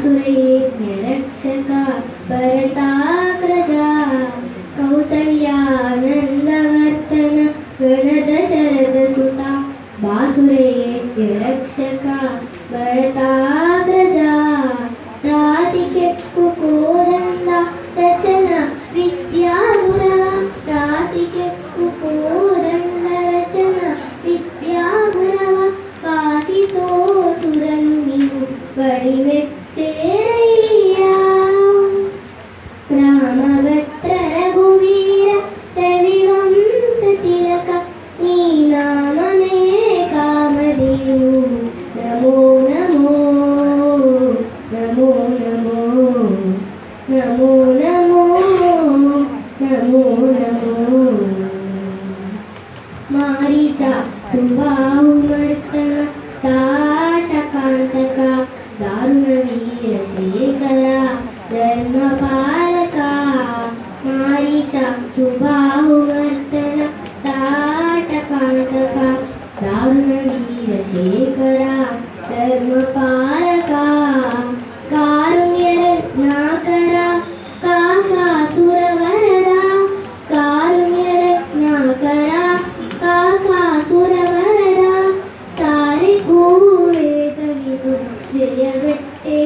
बासुरयज्ञरक्षक भरताग्रजा कौसल्यानन्दवर्धन गणदशरथसुता बासुरयज्ञरक्षक भरताग्रजा रासिकेक्कु कोदण्ड रचन विद्यागुरव रासिकेक्कु कोदण्ड रचन विद्यागुरव कासितो सुरन्निनु वडिमेच्चेरय्या रामभद्र रघुवीर रविवंशतिलक नी नाममे कामधेनु नमो नमो नमो नमो नमो नमो नमो नमो मारीचा सुबाहुमर्दन ताटकांतक दारुणवीरशेखर धर्मपालक मारीचा सुबाहुमर्दन ताटकांतक दारुणवीरशेखर धर्मपालक कारुण्यरत्नाकर काकासुरवरद कारुण्यरत्नाकर काकासुरवरद सारे कूवेतविदु जयवेट्टे